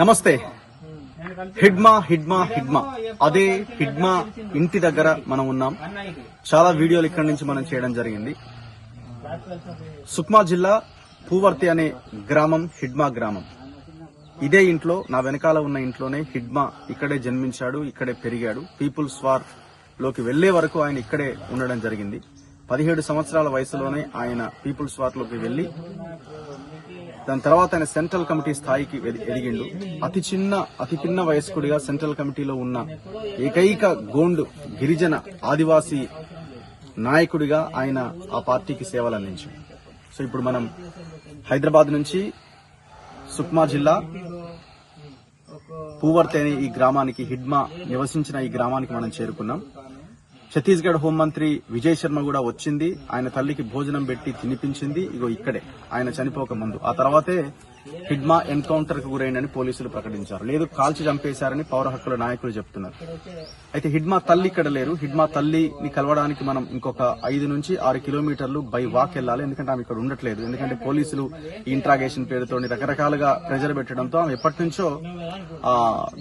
నమస్తే. హిడ్మా హిడ్మా హిడ్మా అదే హిడ్మా ఇంటి దగ్గర మనం ఉన్నాం. చాలా వీడియోలు ఇక్కడి నుంచి మనం చేయడం జరిగింది. సుక్మా జిల్లా పూవర్తి అనే గ్రామం హిడ్మా గ్రామం. ఇదే ఇంట్లో, నా వెనకాల ఉన్న ఇంట్లోనే హిడ్మా ఇక్కడే జన్మించాడు, ఇక్కడే పెరిగాడు. పీపుల్స్ వార్ లోకి వెళ్లే వరకు ఆయన ఇక్కడే ఉండడం జరిగింది. 17 సంవత్సరాల వయసులోనే ఆయన పీపుల్స్ వార్ లోకి వెళ్లి దాని తర్వాత ఆయన సెంట్రల్ కమిటీ స్థాయికి ఎదిగిండు. అతి చిన్న వయస్కుడిగా సెంట్రల్ కమిటీలో ఉన్న ఏకైక గోండు గిరిజన ఆదివాసీ నాయకుడిగా ఆయన ఆ పార్టీకి సేవలు అందించాడు. సో ఇప్పుడు మనం హైదరాబాద్ నుంచి సుక్మా జిల్లా పూవర్తి అనే ఈ గ్రామానికి, హిడ్మా నివసించిన ఈ గ్రామానికి మనం చేరుకున్నాం. ఛత్తీస్గఢ్ హోంమంత్రి విజయ్ శర్మ కూడా వచ్చింది. ఆయన తల్లికి భోజనం పెట్టి తినిపించింది. ఇగో ఇక్కడే, ఆయన చనిపోక ముందు. ఆ తర్వాతే హిడ్మా ఎన్కౌంటర్ కు గురైందని పోలీసులు ప్రకటించారు. లేదు, కాల్చి చంపేశారని పౌర హక్కుల నాయకులు చెప్తున్నారు. అయితే హిడ్మా తల్లి ఇక్కడ లేరు. హిడ్మా తల్లిని కలవడానికి మనం ఇంకొక 5 నుంచి 6 కిలోమీటర్లు బై వాక్ వెళ్లాలి. ఎందుకంటే ఆమె ఇక్కడ ఉండట్లేదు. ఎందుకంటే పోలీసులు ఈ ఇంట్రాగేషన్ పేరుతో రకరకాలుగా ప్రెజర్ పెట్టడంతో ఆమె ఎప్పటి నుంచో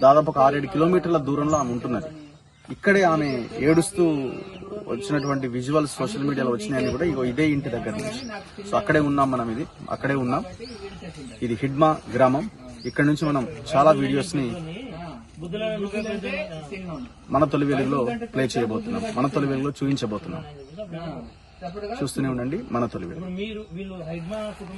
దాదాపు ఒక 6-7 కిలోమీటర్ల దూరంలో ఆమె ఉంటున్నది. ఇక్కడే ఆమె ఏడుస్తూ వచ్చినటువంటి విజువల్స్ సోషల్ మీడియాలో వచ్చినాయని కూడా ఇగో ఇదే ఇంటి దగ్గర నుంచి. సో అక్కడే ఉన్నాం మనం, అక్కడే ఉన్నాం. ఇది హిడ్మా గ్రామం. ఇక్కడ నుంచి మనం చాలా వీడియోస్ ని మన తొలి వెలుగులో ప్లే చేయబోతున్నాం, మన తొలి వెలుగులో చూపించబోతున్నాం. చూస్తూనే ఉండండి మన తొలి వెలుగు.